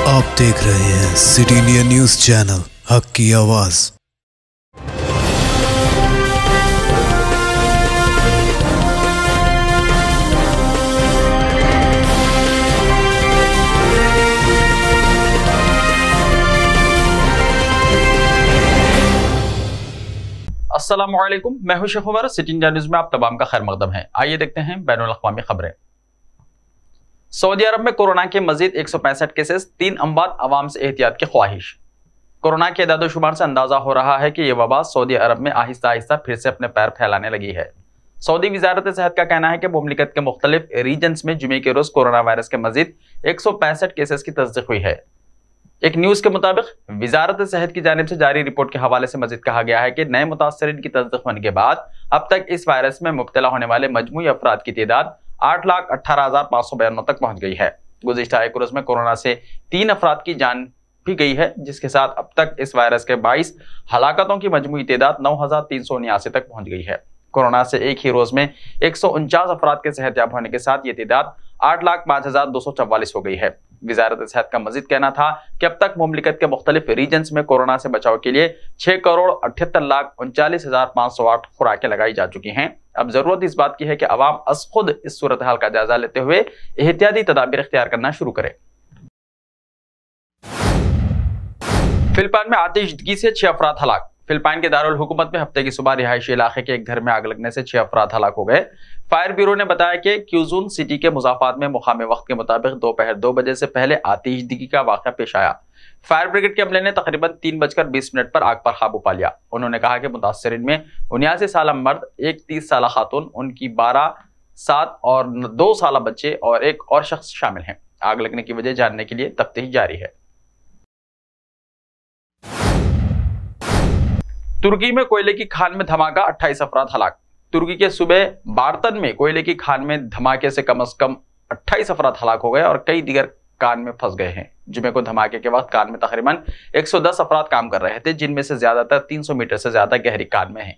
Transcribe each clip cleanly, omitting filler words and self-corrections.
आप देख रहे हैं सिटी इंडिया न्यूज चैनल, हक की आवाज। अस्सलामुअलैकुम, मैं हूं Sheikh Umar. City India News में आप तमाम का खैर मकदम है। आइए देखते हैं बैनुल अक़वामी खबरें। सऊदी अरब में कोरोना के मजीद 165 केसेस, 3 अमवात, अवाम से एहतियात की ख्वाहिश। कोरोना के अदाद-ओ-शुमार से अंदाजा हो रहा है कि यह वबा सऊदी अरब में आहिस्ता आहिस्ता फिर से अपने पैर फैलाने लगी है। सऊदी वजारत सेहत का कहना है कि मुमलिकत के मुख्तलिफ रीजन्स में जुमे के रोज कोरोना वायरस के मजीद 165 केसेस की तस्दीक हुई है। एक न्यूज के मुताबिक वजारत सेहत की जानिब से जारी रिपोर्ट के हवाले से मजीद कहा गया है कि नए मुतासरीन की तस्दीक होने के बाद अब तक इस वायरस में मुब्तला होने वाले मजमूई अफराद की तादाद 8,18,592 तक पहुंच गई है। गुज़िश्ता एक रोज में कोरोना से 3 अफराद की जान भी गई है, जिसके साथ अब तक इस वायरस के 22 हलाकतों की मजमूई तादाद 9,379 तक पहुंच गई है। कोरोना से एक ही रोज में 149 अफराद के सेहतयाब होने के साथ ये तादाद 8,05,244 हो गई है। वजारत सेहत का मजीद कहना था कि अब तक मुमलिकत के मुख्तलिफ रीजन्स में कोरोना से बचाव के लिए 6,78,39,508 खुराकें लगाई जा चुकी हैं। अब जरूरत इस बात की है कि अवाम अस खुद इस सूरत हाल का जायजा लेते हुए एहतियाती तदाबीर इख्तियार करना शुरू करे। फिलिपाइन में आतिशदगी से 6 अफराद हलाक। फिलिपाइन के दारुल हुकूमत में हफ्ते की सुबह रिहायशी इलाके के एक घर में आग लगने से 6 अफराद हलाक हो गए। फायर ब्यूरो ने बताया कि क्यूजून सिटी के मुजाफात में मुकामी वक्त के मुताबिक दोपहर 2 बजे से पहले आतिशदगी का वाक़या पेश आया। फायर ब्रिगेड के अमले ने तकरीबन 3:20 पर आग पर काबू पा लिया। उन्होंने कहा कि मुतासरीन में 79 साल मर्द, एक 30 साल खातून, उनकी 12, 7 और 2 साल बच्चे और एक और शख्स शामिल हैं। आग लगने की वजह जानने के लिए तफ्तीश जारी है। तुर्की में कोयले की खान में धमाका, 28 अफराद हलाक। तुर्की के सूबे बार्तन में कोयले की खान में धमाके से कम 28 अफराद हलाक हो गए और कई दीगर कान में फंस गए हैं। जुमे को धमाके के वक्त कान में तकरीबन 110 अफराद काम कर रहे थे, जिनमें से ज्यादातर 300 मीटर से ज्यादा गहरी कान में हैं।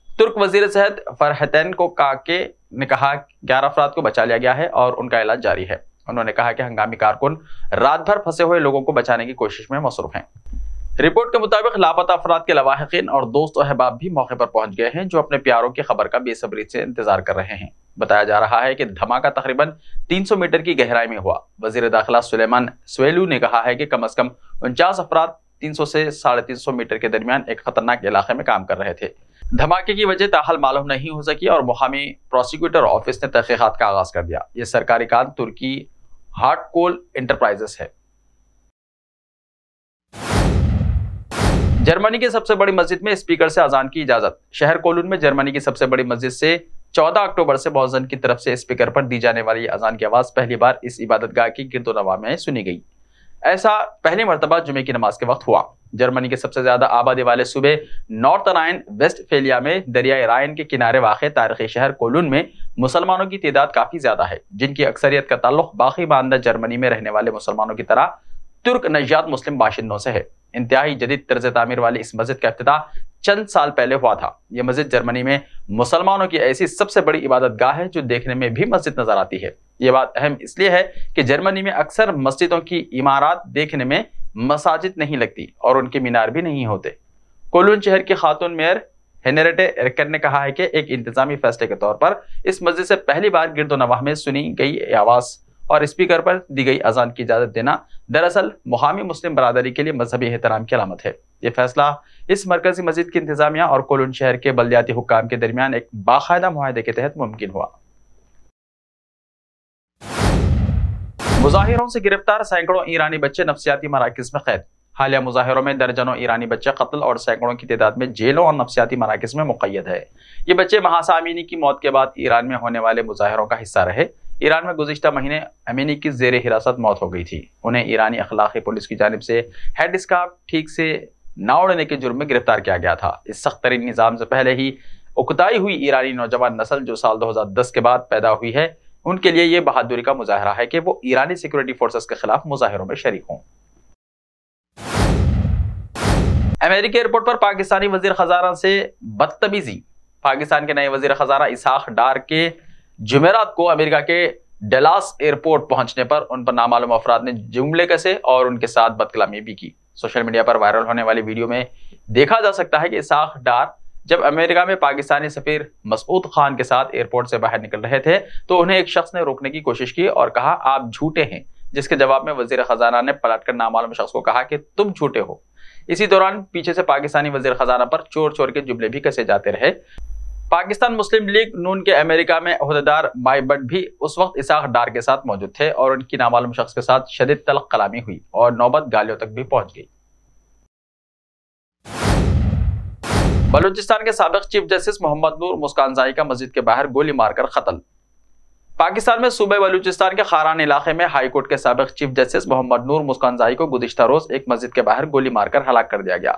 तुर्क वजीर सेहत फरहतैन को काके ने कहा 11 अफराद को बचा लिया गया है और उनका इलाज जारी है। उन्होंने कहा कि हंगामी कारकुन रात भर फंसे हुए लोगों को बचाने की कोशिश में मसरूफ हैं। रिपोर्ट के मुताबिक लापता अफराद के लवाहिकीन और दोस्त और अहबाब भी मौके पर पहुंच गए हैं, जो अपने प्यारों की खबर का बेसब्री से इंतजार कर रहे हैं। बताया जा रहा है कि धमाका तकरीबन 300 मीटर की गहराई में हुआ। वजीर दाखिला सुलेमान स्वेलू ने कहा है कि कम से कम 49 अफराद 300 से 350 मीटर के दरमियान एक खतरनाक इलाके में काम कर रहे थे। धमाके की वजह ताहाल मालूम नहीं हो सकी और मुकामी प्रोसिक्यूटर ऑफिस ने तहकीकात का आगाज कर दिया। यह सरकारी कान तुर्की हार्ट कोल एंटरप्राइजेस है। जर्मनी की सबसे बड़ी मस्जिद में स्पीकर से अजान की इजाजत। शहर कोलून में जर्मनी की सबसे बड़ी मस्जिद से 14 अक्टूबर से मौज़िन की तरफ से स्पीकर पर दी जाने वाली अजान की आवाज पहली बार इस इबादतगाह की गिरदोनवा में सुनी गई। ऐसा पहली मरतबा जुमे की नमाज के वक्त हुआ। जर्मनी के सबसे ज्यादा आबादी वाले सूबे नॉर्थ राइन वेस्टफेलिया में दरियाए राइन के किनारे वाक़े तारीखी शहर कोलून में मुसलमानों की तादाद काफी ज्यादा है, जिनकी अक्सरियत का ताल्लुक बाकी मानदा जर्मनी में रहने वाले मुसलमानों की तरह तुर्क नजात मुस्लिम बाशिंदों से है। इंतहाई जदीद तर्ज तामीर वाली इस मस्जिद का इफ्तिताह चंद साल पहले हुआ था। यह मस्जिद जर्मनी में मुसलमानों की ऐसी सबसे बड़ी इबादत गाह है जो देखने में भी मस्जिद नजर आती है। यह बात अहम इसलिए है कि जर्मनी में अक्सर मस्जिदों की इमारत देखने में मसाजिद नहीं लगती और उनके मीनार भी नहीं होते। कोलून शहर की खातून मेयर हेनरेटे रिकर ने कहा है कि एक इंतजामी फैसले के तौर पर इस मस्जिद से पहली बार गिरदोनवाह में सुनी गई आवाज और स्पीकर पर दी गई अजान की इजाजत देना दरअसल मुकामी मुस्लिम बरादरी के लिए मजहबी एहतराम की अलामत है। यह फैसला इस मरकजी मस्जिद की इंतजामिया और कोलून शहर के बल्दियाती हुक्काम के दरमियान एक बाकायदा मुआहदे के तहत मुमकिन हुआ। मुजाहिरों से गिरफ्तार सैकड़ों ईरानी बच्चे नफ्सियाती मराकज़ में कैद। हालिया मुजाहिरों में दर्जनों ईरानी बच्चे कत्ल और सैकड़ों की तादाद में जेलों और नफ्सियाती मराकज़ में मुक़य्यद है। ये बच्चे महासा अमीनी की मौत के बाद ईरान में होने वाले मुजाहिरों का हिस्सा रहे। ईरान में गुज़िश्ता महीने अमीनी की ज़ेरे हिरासत मौत हो गई थी। उन्हें ईरानी अखलाकी पुलिस की जानिब से हेड स्कार्फ ठीक से न उड़ने के जुर्म में गिरफ्तार किया गया था। इस सख्त तरीन निज़ाम से पहले ही उकताई हुई ईरानी नौजवान नस्ल जो साल 2010 के बाद पैदा हुई है, उनके लिए यह बहादुरी का मुजाहरा है कि वो ईरानी सिक्योरिटी फोर्सेस के खिलाफ मुजाहिरों में शरीक हों। अमेरिकी एयरपोर्ट पर पाकिस्तानी वजीर खजाना से बदतमीजी। पाकिस्तान के नए वजीर खजाना इसहाक डार के जुमेरात को अमेरिका के डलास एयरपोर्ट पहुंचने पर उन पर नामालूम अफराद ने जुमले कसे और उनके साथ बदकलामी भी की। सोशल मीडिया पर वायरल होने वाली वीडियो में देखा जा सकता है कि इसाक डार जब अमेरिका में पाकिस्तानी सफीर मसूद खान के साथ एयरपोर्ट से बाहर निकल रहे थे तो उन्हें एक शख्स ने रोकने की कोशिश की और कहा, आप झूठे हैं, जिसके जवाब में वजीर खजाना ने पलटकर नामालूम शख्स को कहा कि तुम झूठे हो। इसी दौरान पीछे से पाकिस्तानी वजीर खजाना पर चोर चोर के जुमले भी कसे जाते रहे। पाकिस्तान मुस्लिम लीग नून के अमेरिका में ओहदेदार माई बट भी उस वक्त इसाक डार के साथ मौजूद थे और उनकी नामालूम शख्स के साथ शदीद तल्ख कलामी हुई और नौबत गालियों तक भी पहुंच गई। बलूचिस्तान के साबिक चीफ जस्टिस मोहम्मद नूर मुस्कानजाई का मस्जिद के बाहर गोली मारकर कत्ल। पाकिस्तान में सूबे बलूचिस्तान के खारान इलाके में हाई कोर्ट के साबिक चीफ जस्टिस मोहम्मद नूर मुस्कानजाई को गुज़िश्ता रोज एक मस्जिद के बाहर गोली मारकर हलाक कर दिया गया।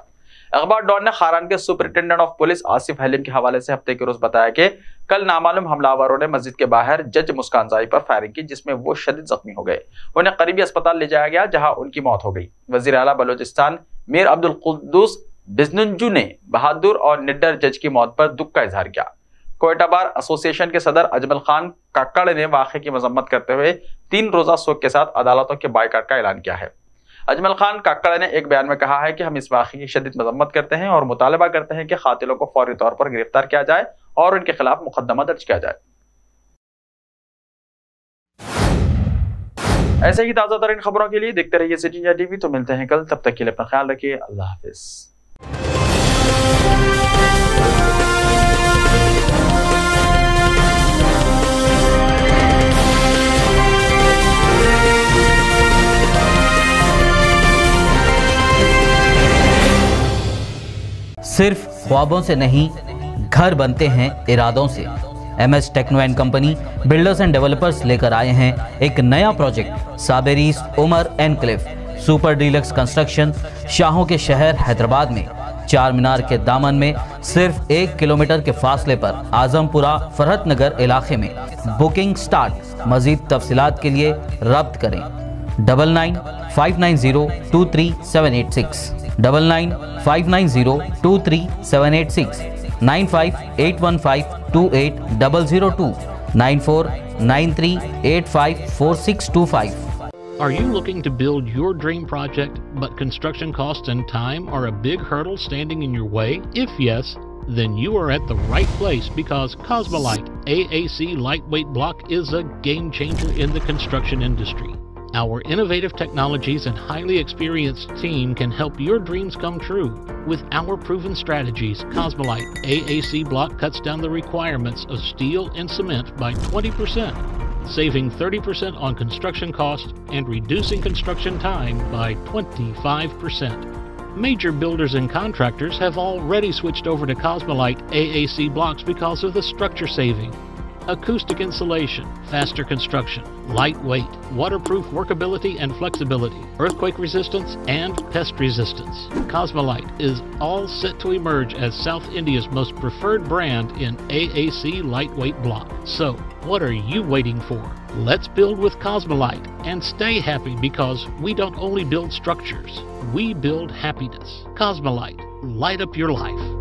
अखबार डॉन ने खारान के superintendent of police Asif Halim के हवाले से हफ्ते के रोज बताया कि कल नामालूम हमलावरों ने मस्जिद के बाहर जज मुस्कानजाई पर फायरिंग की, जिसमें वो शदीद जख्मी हो गए। उन्हें करीबी अस्पताल ले जाया गया जहां उनकी मौत हो गई। वजीर आला बलूचिस्तान मीर अब्दुल कुद्दूस बिजनुंजू ने बहादुर और निडर जज की मौत पर दुख का इजहार किया। कोयटा बार एसोसिएशन के सदर अजमल खान काकड़ ने वाक़े की मजम्मत करते हुए 3 रोजा शोक के साथ अदालतों के बायकाट का ऐलान किया है। अजमल खान काकड़ ने एक बयान में कहा है कि हम इस वाक़े की शदीद मजम्मत करते हैं और मुतालबा करते हैं कि कातिलों को फौरी तौर पर गिरफ्तार किया जाए और उनके खिलाफ मुकदमा दर्ज किया जाए। ऐसे ही ताज़ा तरीन खबरों के लिए देखते रहिए सिटी इंडिया टीवी। तो मिलते हैं कल, तब तक के लिए अपना ख्याल रखिए। अल्लाह हाफिज। सिर्फ ख्वाबों से नहीं, घर बनते हैं इरादों से। MS techno and company builders and developers लेकर आए हैं एक नया प्रोजेक्ट, साबेरीज Umar enclave super deluxe construction. शाहों के शहर हैदराबाद में चार मीनार के दामन में सिर्फ 1 किलोमीटर के फासले पर आजमपुरा फरहत नगर इलाके में। Booking start. मजीद तफसीलात के लिए रब्त करें 9959023786 9959023786 9581528002 9493854625। Are you looking to build your dream project, but construction costs and time are a big hurdle standing in your way? If yes, then you are at the right place, because Cosmolite AAC lightweight block is a game changer in the construction industry. Our innovative technologies and highly experienced team can help your dreams come true. With our proven strategies, Cosmolite AAC block cuts down the requirements of steel and cement by 20%, saving 30% on construction costs and reducing construction time by 25%. Major builders and contractors have already switched over to Cosmolite AAC blocks because of the structure saving. Acoustic insulation, faster construction, lightweight, waterproof workability and flexibility, earthquake resistance, and pest resistance. Cosmolite is all set to emerge as South India's most preferred brand in AAC lightweight block. So, what are you waiting for? Let's build with Cosmolite and stay happy, because we don't only build structures, we build happiness. Cosmolite, light up your life.